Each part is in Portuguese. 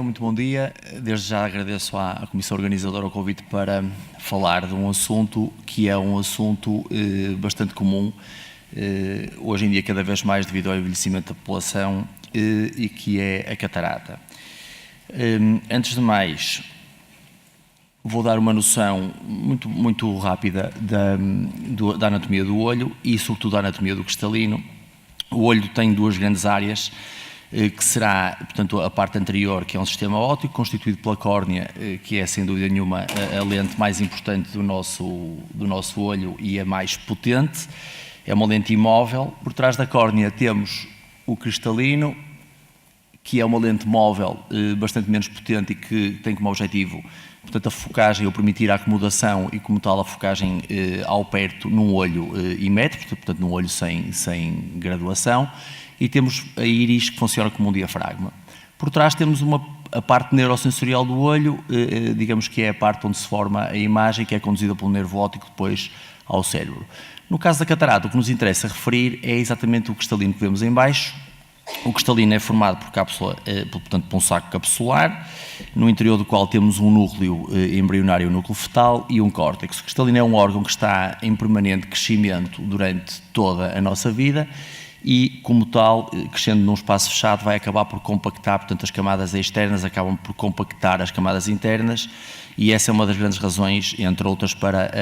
Rafa, muito bom dia. Desde já agradeço à Comissão Organizadora o convite para falar de um assunto que é um assunto bastante comum, hoje em dia cada vez mais devido ao envelhecimento da população, e que é a catarata. Antes de mais, vou dar uma noção muito rápida da anatomia do olho e sobretudo da anatomia do cristalino. O olho tem duas grandes áreas, que será, portanto, a parte anterior, que é um sistema óptico, constituído pela córnea, que é, sem dúvida nenhuma, a lente mais importante do nosso olho e a mais potente. É uma lente imóvel. Por trás da córnea temos o cristalino, que é uma lente móvel bastante menos potente e que tem como objetivo, portanto, a focagem ou permitir a acomodação e, como tal, a focagem ao perto num olho imétrico, portanto, num olho sem graduação. E temos a íris, que funciona como um diafragma. Por trás temos a parte neurosensorial do olho, digamos que é a parte onde se forma a imagem, que é conduzida pelo nervo óptico depois ao cérebro. No caso da catarata, o que nos interessa referir é exatamente o cristalino que vemos em baixo. O cristalino é formado portanto, por um saco capsular, no interior do qual temos um núcleo embrionário, um núcleo fetal e um córtex. O cristalino é um órgão que está em permanente crescimento durante toda a nossa vida e, como tal, crescendo num espaço fechado, vai acabar por compactar, portanto, as camadas externas acabam por compactar as camadas internas, e essa é uma das grandes razões, entre outras, para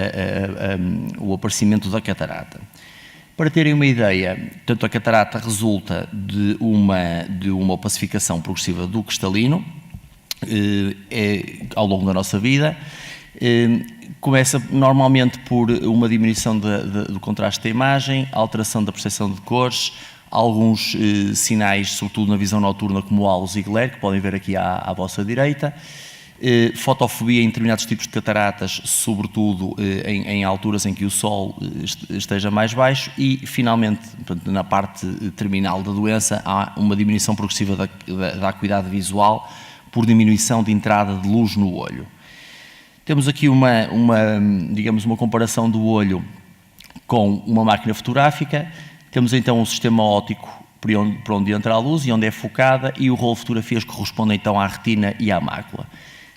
o aparecimento da catarata. Para terem uma ideia, portanto, a catarata resulta de uma opacificação progressiva do cristalino ao longo da nossa vida. Começa normalmente por uma diminuição do contraste da imagem, alteração da percepção de cores, alguns sinais, sobretudo na visão noturna, como halos e glare, que podem ver aqui à vossa direita. Fotofobia em determinados tipos de cataratas, sobretudo em alturas em que o sol esteja mais baixo, e finalmente, portanto, na parte terminal da doença, há uma diminuição progressiva da acuidade visual por diminuição de entrada de luz no olho. Temos aqui digamos, uma comparação do olho com uma máquina fotográfica. Temos então um sistema óptico por onde entra a luz e onde é focada, e o rolo de fotografias corresponde então à retina e à mácula.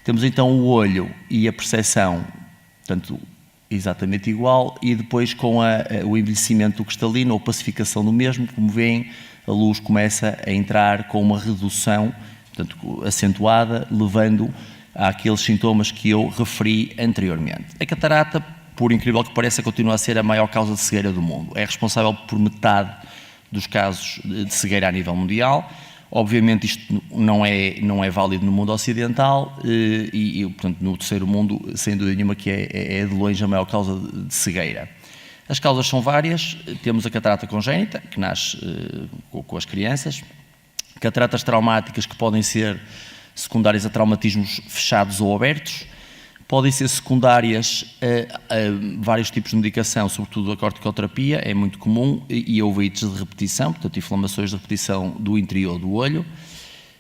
Temos então o olho e a percepção, portanto, exatamente igual, e depois com o envelhecimento do cristalino, ou pacificação do mesmo, como veem, a luz começa a entrar com uma redução, portanto, acentuada, levando àqueles sintomas que eu referi anteriormente. A catarata, por incrível que pareça, continua a ser a maior causa de cegueira do mundo. É responsável por metade dos casos de cegueira a nível mundial. Obviamente isto não é válido no mundo ocidental e portanto, no terceiro mundo, sem dúvida nenhuma, que é de longe a maior causa de cegueira. As causas são várias. Temos a catarata congénita, que nasce com as crianças, cataratas traumáticas, que podem ser secundárias a traumatismos fechados ou abertos, podem ser secundárias a vários tipos de medicação, sobretudo a corticoterapia, é muito comum, e a uveites de repetição, portanto, inflamações de repetição do interior do olho,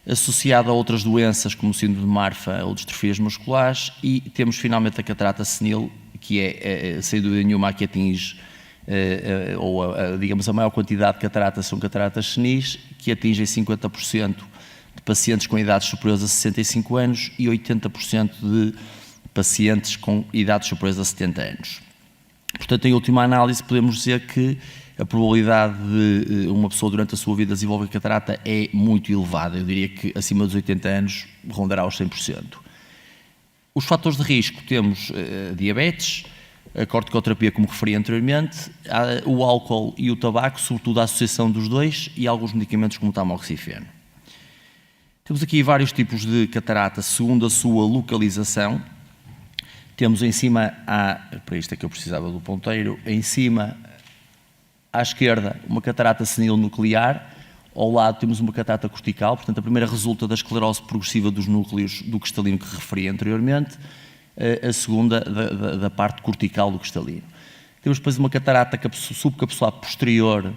associada a outras doenças, como o síndrome de Marfan ou distrofias musculares, e temos finalmente a catarata senil, que é, sem dúvida nenhuma, a que atinge, digamos, a maior quantidade de cataratas são cataratas senis, que atingem 50% de pacientes com idades superiores a 65 anos e 80% de pacientes com idades superiores a 70 anos. Portanto, em última análise, podemos dizer que a probabilidade de uma pessoa durante a sua vida desenvolver catarata é muito elevada. Eu diria que acima dos 80 anos rondará os 100%. Os fatores de risco: temos diabetes, a corticoterapia, como referi anteriormente, o álcool e o tabaco, sobretudo a associação dos dois, e alguns medicamentos como o tamoxifeno. Temos aqui vários tipos de catarata segundo a sua localização. Temos em cima, para isto é que eu precisava do ponteiro, em cima, à esquerda, uma catarata senil nuclear, ao lado temos uma catarata cortical, portanto a primeira resulta da esclerose progressiva dos núcleos do cristalino que referi anteriormente, a segunda da parte cortical do cristalino. Temos depois uma catarata subcapsular posterior,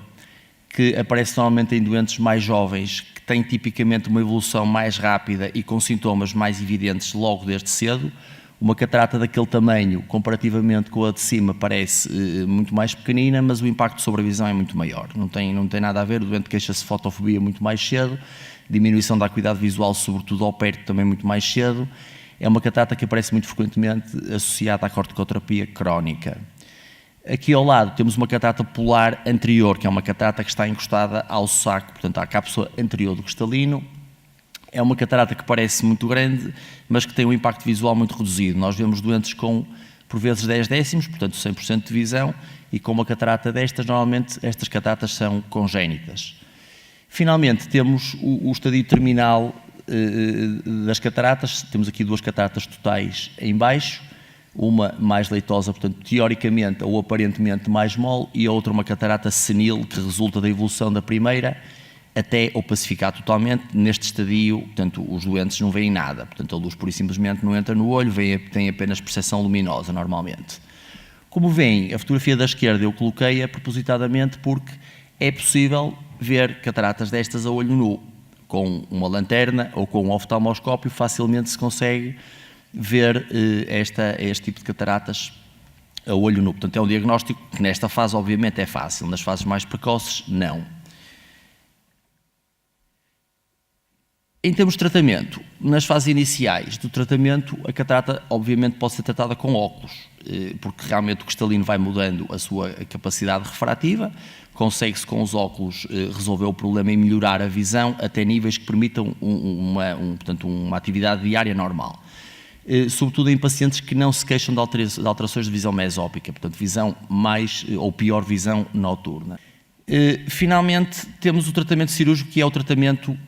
que aparece normalmente em doentes mais jovens, que têm tipicamente uma evolução mais rápida e com sintomas mais evidentes logo desde cedo. Uma catarata daquele tamanho, comparativamente com a de cima, parece muito mais pequenina, mas o impacto sobre a visão é muito maior. Não tem nada a ver, o doente queixa-se de fotofobia muito mais cedo, diminuição da acuidade visual, sobretudo ao perto, também muito mais cedo. É uma catarata que aparece muito frequentemente associada à corticoterapia crónica. Aqui ao lado temos uma catarata polar anterior, que é uma catarata que está encostada ao saco, portanto à cápsula anterior do cristalino. É uma catarata que parece muito grande, mas que tem um impacto visual muito reduzido. Nós vemos doentes com, por vezes, 10 décimos, portanto 100% de visão, e com uma catarata destas, normalmente estas cataratas são congénitas. Finalmente, temos o estadio terminal das cataratas. Temos aqui 2 cataratas totais em baixo, uma mais leitosa, portanto, teoricamente ou aparentemente mais mole, e a outra uma catarata senil, que resulta da evolução da primeira, até opacificar totalmente. Neste estadio, portanto, os doentes não veem nada, portanto, a luz pura e simplesmente não entra no olho, tem apenas percepção luminosa, normalmente. Como veem, a fotografia da esquerda eu coloquei-a propositadamente porque é possível ver cataratas destas a olho nu. Com uma lanterna ou com um oftalmoscópio, facilmente se consegue ver este tipo de cataratas a olho nu. Portanto, é um diagnóstico que nesta fase, obviamente, é fácil, nas fases mais precoces, não. Em termos de tratamento, nas fases iniciais do tratamento, a catarata obviamente pode ser tratada com óculos, porque realmente o cristalino vai mudando a sua capacidade refrativa, consegue-se com os óculos resolver o problema e melhorar a visão até níveis que permitam portanto, uma atividade diária normal. Sobretudo em pacientes que não se queixam de alterações de visão mesópica, portanto, visão mais ou pior visão noturna. Finalmente, temos o tratamento cirúrgico, que é o tratamento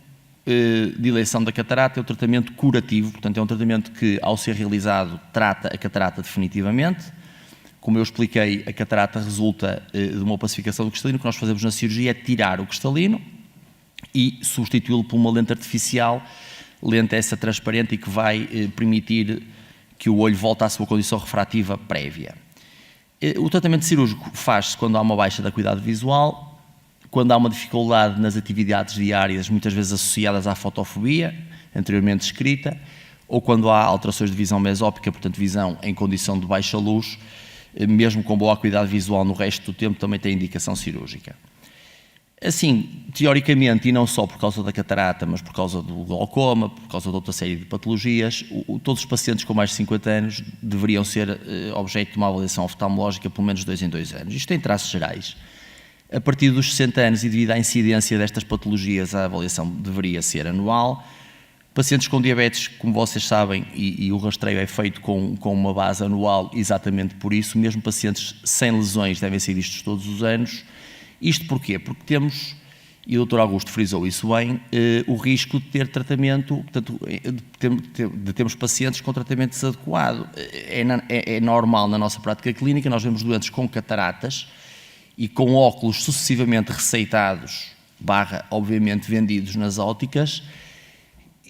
de eleição da catarata, é o tratamento curativo, portanto é um tratamento que, ao ser realizado, trata a catarata definitivamente. Como eu expliquei, a catarata resulta de uma opacificação do cristalino. O que nós fazemos na cirurgia é tirar o cristalino e substituí-lo por uma lente artificial, lente essa transparente e que vai permitir que o olho volte à sua condição refrativa prévia. O tratamento cirúrgico faz-se quando há uma baixa da acuidade visual, quando há uma dificuldade nas atividades diárias, muitas vezes associadas à fotofobia, anteriormente descrita, ou quando há alterações de visão mesópica, portanto visão em condição de baixa luz, mesmo com boa acuidade visual no resto do tempo, também tem indicação cirúrgica. Assim, teoricamente, e não só por causa da catarata, mas por causa do glaucoma, por causa de outra série de patologias, todos os pacientes com mais de 50 anos deveriam ser objeto de uma avaliação oftalmológica pelo menos 2 em 2 anos. Isto em traços gerais. A partir dos 60 anos e devido à incidência destas patologias, a avaliação deveria ser anual. Pacientes com diabetes, como vocês sabem, e o rastreio é feito com uma base anual exatamente por isso, mesmo pacientes sem lesões devem ser vistos todos os anos. Isto porquê? Porque temos, e o Dr. Augusto frisou isso bem, o risco de ter tratamento, portanto, de termos pacientes com tratamento desadequado. É normal na nossa prática clínica, nós vemos doentes com cataratas e com óculos sucessivamente receitados, obviamente vendidos nas ópticas,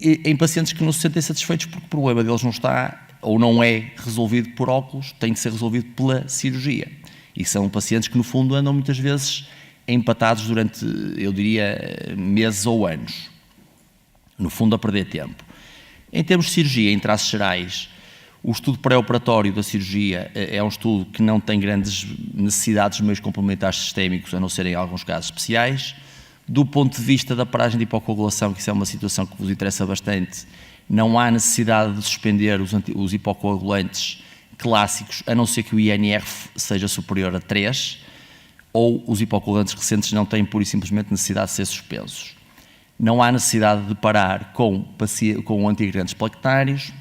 em pacientes que não se sentem satisfeitos porque o problema deles não está ou não é resolvido por óculos, tem de ser resolvido pela cirurgia. E são pacientes que, no fundo, andam muitas vezes empatados durante, eu diria, meses ou anos, no fundo a perder tempo. Em termos de cirurgia, em traços gerais, o estudo pré-operatório da cirurgia é um estudo que não tem grandes necessidades de meios complementares sistémicos, a não ser em alguns casos especiais. Do ponto de vista da paragem de hipocoagulação, que isso é uma situação que vos interessa bastante, não há necessidade de suspender os hipocoagulantes clássicos, a não ser que o INR seja superior a 3, ou os hipocoagulantes recentes não têm pura e simplesmente necessidade de ser suspensos. Não há necessidade de parar com antiagregantes plaquetários.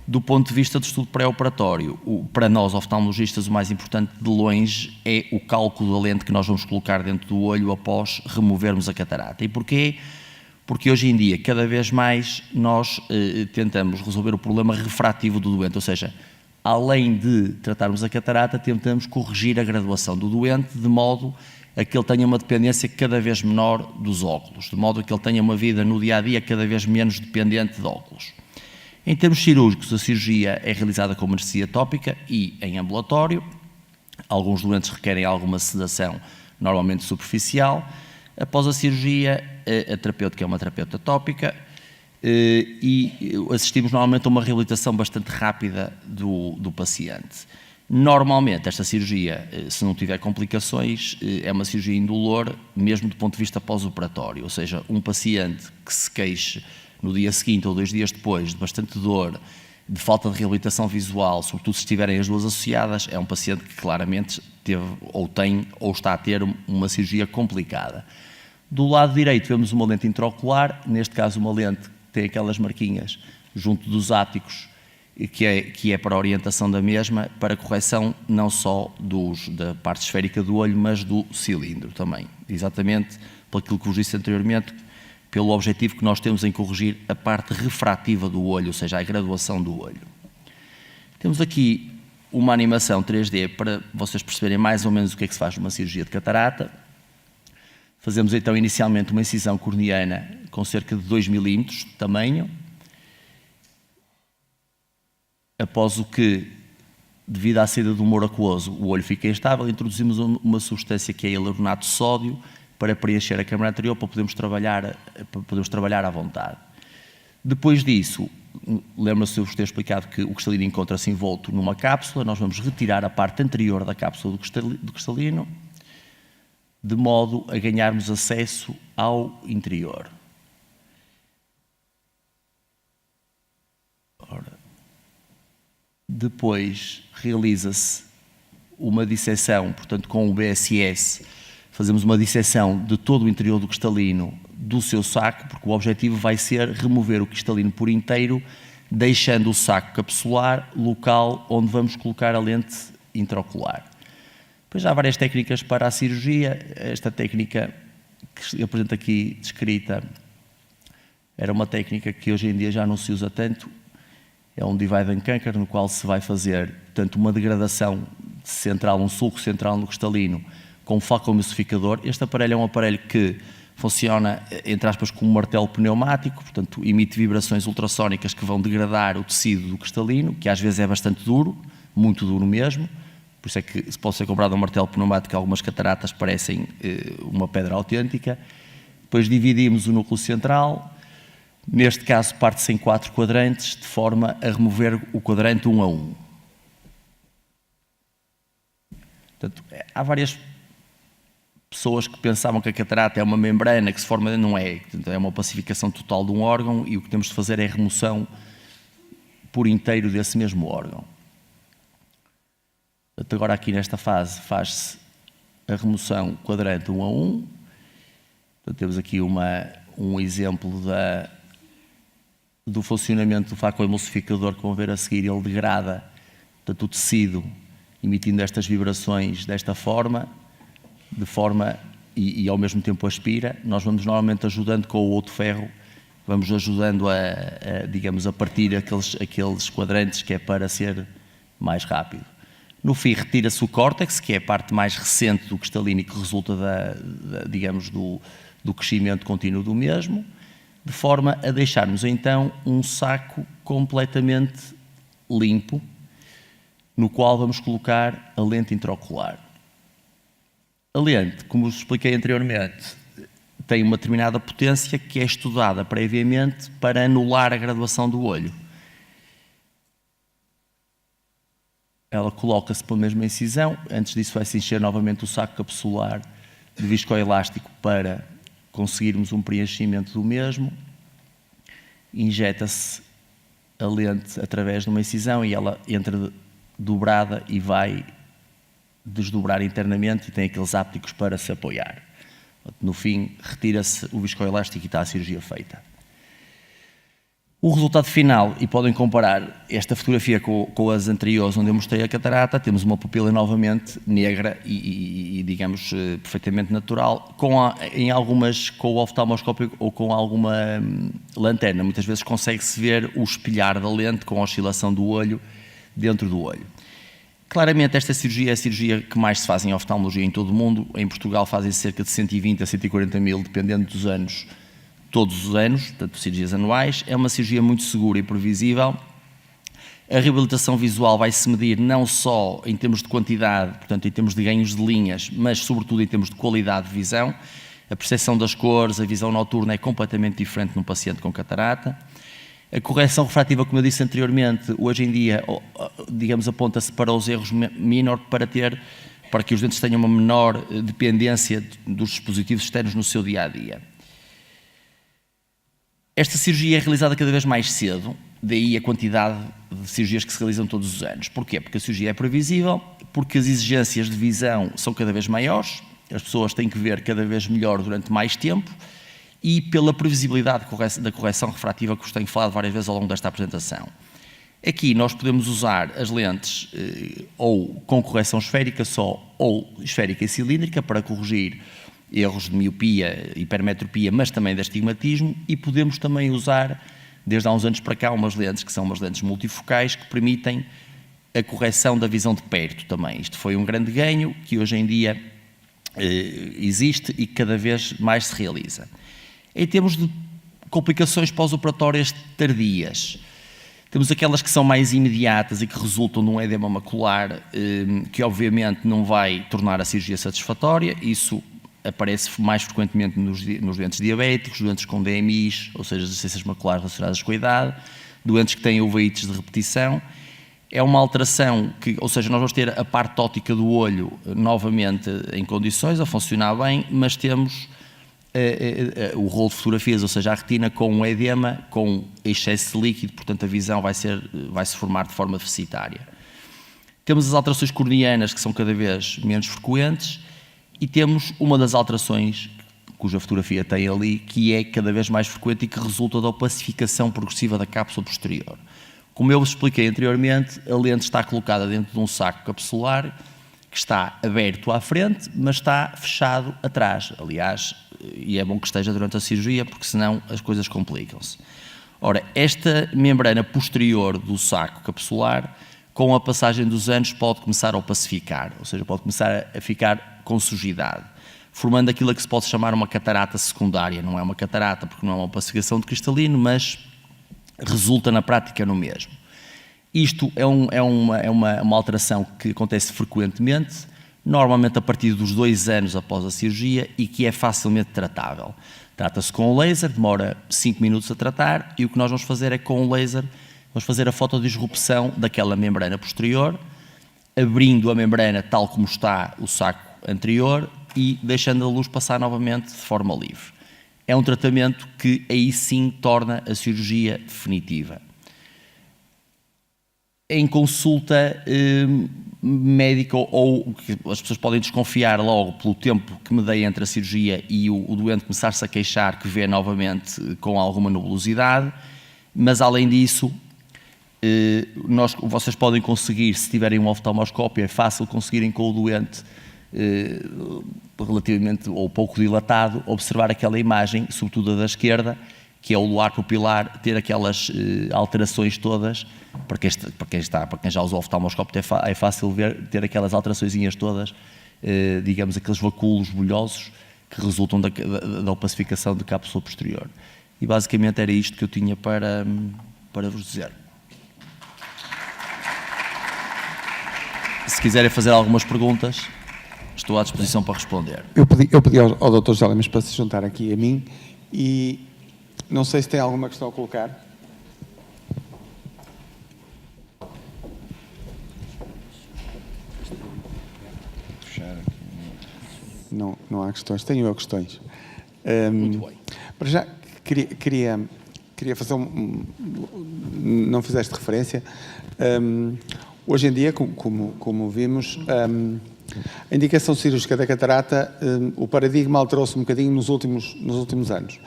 Do ponto de vista do estudo pré-operatório, para nós oftalmologistas o mais importante de longe é o cálculo da lente que nós vamos colocar dentro do olho após removermos a catarata. E porquê? Porque hoje em dia, cada vez mais, nós tentamos resolver o problema refrativo do doente, ou seja, além de tratarmos a catarata, tentamos corrigir a graduação do doente de modo a que ele tenha uma dependência cada vez menor dos óculos, de modo a que ele tenha uma vida no dia-a-dia cada vez menos dependente de óculos. Em termos cirúrgicos, a cirurgia é realizada com anestesia tópica e em ambulatório. Alguns doentes requerem alguma sedação, normalmente superficial. Após a cirurgia, a terapêutica é uma terapêutica tópica. e assistimos normalmente a uma reabilitação bastante rápida do paciente. Normalmente, esta cirurgia, se não tiver complicações, é uma cirurgia indolor, mesmo do ponto de vista pós-operatório, ou seja, um paciente que se queixe no dia seguinte ou 2 dias depois de bastante dor, de falta de reabilitação visual, sobretudo se estiverem as duas associadas, é um paciente que claramente teve ou tem ou está a ter uma cirurgia complicada. Do lado direito vemos uma lente intraocular, neste caso uma lente que tem aquelas marquinhas junto dos ápticos, que é para a orientação da mesma, para correção não só da parte esférica do olho, mas do cilindro também. Exatamente por aquilo que vos disse anteriormente, pelo objetivo que nós temos em corrigir a parte refrativa do olho, ou seja, a graduação do olho. Temos aqui uma animação 3D para vocês perceberem mais ou menos o que é que se faz numa cirurgia de catarata. Fazemos então inicialmente uma incisão corneana com cerca de 2 milímetros de tamanho, após o que, devido à saída do humor aquoso, o olho fica instável, introduzimos uma substância que é hialuronato de sódio para preencher a câmara anterior para podermos trabalhar à vontade. Depois disso, lembra-se de eu vos ter explicado que o cristalino encontra-se envolto numa cápsula, nós vamos retirar a parte anterior da cápsula do cristalino, de modo a ganharmos acesso ao interior. Depois realiza-se uma disseção, portanto com o BSS, fazemos uma disseção de todo o interior do cristalino do seu saco, porque o objetivo vai ser remover o cristalino por inteiro, deixando o saco capsular, local onde vamos colocar a lente intraocular. Depois há várias técnicas para a cirurgia. Esta técnica que apresento aqui descrita era uma técnica que hoje em dia já não se usa tanto. É um divide and conquer, no qual se vai fazer, portanto, uma degradação central, um sulco central no cristalino com um flacoemulsificador. Este aparelho é um aparelho que funciona, entre aspas, como um martelo pneumático, portanto, emite vibrações ultrassónicas que vão degradar o tecido do cristalino, que às vezes é bastante duro, muito duro mesmo. Por isso é que se pode ser comprado um martelo pneumático, algumas cataratas parecem uma pedra autêntica. Depois dividimos o núcleo central. Neste caso, parte-se em 4 quadrantes, de forma a remover o quadrante 1 a 1. Portanto, há várias pessoas que pensavam que a catarata é uma membrana que se forma, não é. Portanto, é uma opacificação total de um órgão e o que temos de fazer é a remoção por inteiro desse mesmo órgão. Portanto, agora aqui nesta fase faz-se a remoção quadrante 1 a 1. Portanto, temos aqui um exemplo do funcionamento do flacoemulsificador que vão ver a seguir. Ele degrada, portanto, o tecido, emitindo estas vibrações desta forma, e ao mesmo tempo aspira. Nós vamos normalmente ajudando com o outro ferro, vamos ajudando digamos, a partir aqueles quadrantes, que é para ser mais rápido. No fim, retira-se o córtex, que é a parte mais recente do cristalino e que resulta digamos, do crescimento contínuo do mesmo, de forma a deixarmos então um saco completamente limpo, no qual vamos colocar a lente intraocular. A lente, como vos expliquei anteriormente, tem uma determinada potência que é estudada previamente para anular a graduação do olho. Ela coloca-se pela mesma incisão. Antes disso vai-se encher novamente o saco capsular de viscoelástico para conseguirmos um preenchimento do mesmo. Injeta-se a lente através de uma incisão e ela entra dobrada e vai desdobrar internamente e tem aqueles ápticos para se apoiar. No fim, retira-se o viscoelástico e está a cirurgia feita. O resultado final, e podem comparar esta fotografia com as anteriores, onde eu mostrei a catarata, temos uma pupila novamente negra e digamos, perfeitamente natural, em algumas com o oftalmoscópio ou com alguma lanterna. Muitas vezes consegue-se ver o espelhar da lente com a oscilação do olho dentro do olho. Claramente esta cirurgia é a cirurgia que mais se faz em oftalmologia em todo o mundo. Em Portugal fazem cerca de 120 a 140 mil, dependendo dos anos, todos os anos, portanto, cirurgias anuais. É uma cirurgia muito segura e previsível. A reabilitação visual vai-se medir não só em termos de quantidade, portanto, em termos de ganhos de linhas, mas sobretudo em termos de qualidade de visão. A percepção das cores, a visão noturna é completamente diferente num paciente com catarata. A correção refrativa, como eu disse anteriormente, hoje em dia, digamos, aponta-se para os erros menor para que os dentes tenham uma menor dependência dos dispositivos externos no seu dia-a-dia. Esta cirurgia é realizada cada vez mais cedo, daí a quantidade de cirurgias que se realizam todos os anos. Porquê? Porque a cirurgia é previsível, porque as exigências de visão são cada vez maiores, as pessoas têm que ver cada vez melhor durante mais tempo, e pela previsibilidade da correção refrativa que vos tenho falado várias vezes ao longo desta apresentação. Aqui nós podemos usar as lentes ou com correção esférica só, ou esférica e cilíndrica para corrigir erros de miopia, hipermetropia, mas também de astigmatismo, e podemos também usar, desde há uns anos para cá, umas lentes que são umas lentes multifocais que permitem a correção da visão de perto também. Isto foi um grande ganho que hoje em dia existe e cada vez mais se realiza. Em termos de complicações pós-operatórias tardias, temos aquelas que são mais imediatas e que resultam de um edema macular, que obviamente não vai tornar a cirurgia satisfatória. Isso aparece mais frequentemente nos doentes diabéticos, doentes com DMIs, ou seja, deficiências maculares relacionadas com a idade, doentes que têm uveites de repetição. É uma alteração que, ou seja, nós vamos ter a parte óptica do olho novamente em condições, a funcionar bem, mas temos o rolo de fotografias, ou seja, a retina com um edema, com excesso de líquido, portanto a visão vai se formar de forma deficitária. Temos as alterações corneanas, que são cada vez menos frequentes, e temos uma das alterações, cuja fotografia tem ali, que é cada vez mais frequente e que resulta da opacificação progressiva da cápsula posterior. Como eu vos expliquei anteriormente, a lente está colocada dentro de um saco capsular que está aberto à frente, mas está fechado atrás. Aliás, e é bom que esteja durante a cirurgia, porque senão as coisas complicam-se. Ora, esta membrana posterior do saco capsular, com a passagem dos anos, pode começar a opacificar, ou seja, pode começar a ficar com sujidade, formando aquilo que se pode chamar uma catarata secundária. Não é uma catarata porque não é uma opacificação de cristalino, mas resulta na prática no mesmo. Isto é uma alteração que acontece frequentemente, normalmente a partir dos 2 anos após a cirurgia, e que é facilmente tratável. Trata-se com o laser, demora 5 minutos a tratar, e o que nós vamos fazer é, com o laser, vamos fazer a fotodisrupção daquela membrana posterior, abrindo a membrana tal como está o saco anterior e deixando a luz passar novamente de forma livre. É um tratamento que aí sim torna a cirurgia definitiva. Em consulta médica, ou as pessoas podem desconfiar logo pelo tempo que me dei entre a cirurgia e o doente começar-se a queixar que vê novamente com alguma nebulosidade, mas além disso, vocês podem conseguir, se tiverem um oftalmoscópio, é fácil conseguirem com o doente relativamente ou pouco dilatado, observar aquela imagem, sobretudo a da esquerda, que é o luar pupilar, ter aquelas alterações todas. Para quem já usou o oftalmoscópio, é fácil ver, ter aquelas alteraçõezinhas todas, digamos, aqueles vacúolos bolhosos que resultam da opacificação da cápsula posterior. E basicamente era isto que eu tinha para vos dizer. Se quiserem fazer algumas perguntas, estou à disposição para responder. Eu pedi ao Dr. José Lemos para se juntar aqui a mim e não sei se tem alguma questão a colocar. Não há questões. Tenho eu questões. Muito bem. Para já, queria fazer não fizeste referência. Hoje em dia, como vimos, a indicação cirúrgica da catarata, o paradigma alterou-se um bocadinho nos últimos anos.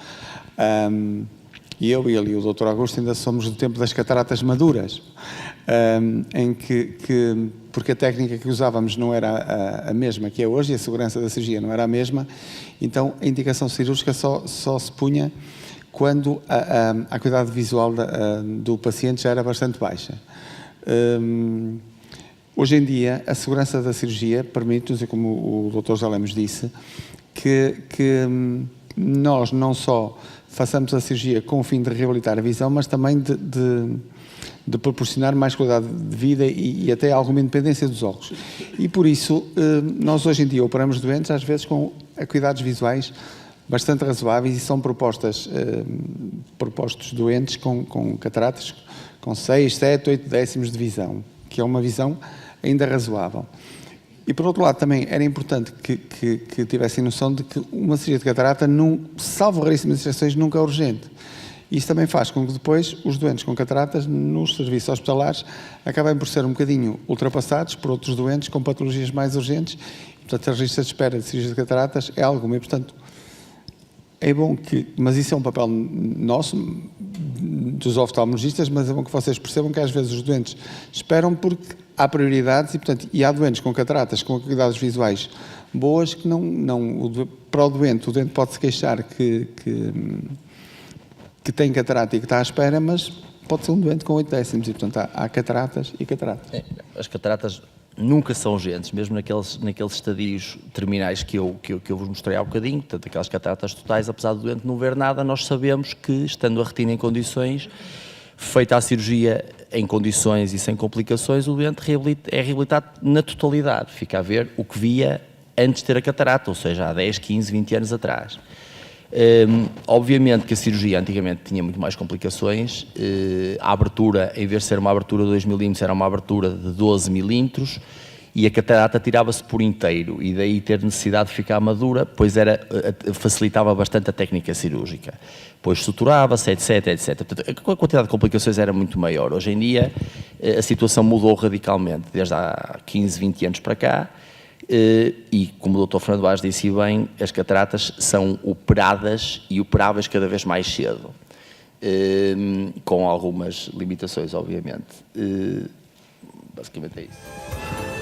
E eu e ele e o Dr. Augusto ainda somos do tempo das cataratas maduras, em que porque a técnica que usávamos não era a mesma que é hoje e a segurança da cirurgia não era a mesma, então a indicação cirúrgica só se punha quando a acuidade visual do paciente já era bastante baixa. Hoje em dia, a segurança da cirurgia permite-nos, e como o Dr. José Lemos disse, que nós não só façamos a cirurgia com o fim de reabilitar a visão, mas também de proporcionar mais qualidade de vida e até alguma independência dos olhos. E por isso, nós hoje em dia operamos doentes, às vezes com acuidades visuais bastante razoáveis e são propostos doentes com cataratas com 6, 7, 8 décimos de visão, que é uma visão ainda razoável. E, por outro lado, também era importante que tivessem noção de que uma cirurgia de catarata, salvo raríssimas exceções, nunca é urgente. Isso também faz com que depois os doentes com cataratas nos serviços hospitalares acabem por ser um bocadinho ultrapassados por outros doentes com patologias mais urgentes. Portanto, as listas de espera de cirurgia de cataratas é algo, e portanto, é bom mas isso é um papel nosso, dos oftalmologistas, mas é bom que vocês percebam que às vezes os doentes esperam porque há prioridades e há doentes com cataratas com acuidades visuais boas que para o doente pode se queixar que tem catarata e que está à espera, mas pode ser um doente com 8 décimos e, portanto, há cataratas e cataratas. As cataratas nunca são urgentes, mesmo naqueles estadios terminais que eu vos mostrei há bocadinho, portanto, aquelas cataratas totais, apesar do doente não ver nada, nós sabemos que, estando a retina em condições, feita a cirurgia em condições e sem complicações, o doente é reabilitado na totalidade, fica a ver o que via antes de ter a catarata, ou seja, há 10, 15, 20 anos atrás. Obviamente que a cirurgia antigamente tinha muito mais complicações, a abertura, em vez de ser uma abertura de 2 milímetros, era uma abertura de 12 milímetros e a catarata tirava-se por inteiro e daí ter necessidade de ficar madura, pois facilitava bastante a técnica cirúrgica. Pois suturava-se, etc, etc. Portanto, a quantidade de complicações era muito maior. Hoje em dia a situação mudou radicalmente, desde há 15, 20 anos para cá. E, como o Dr. Fernando Vaz disse bem, as cataratas são operadas e operáveis cada vez mais cedo, com algumas limitações, obviamente. Basicamente é isso.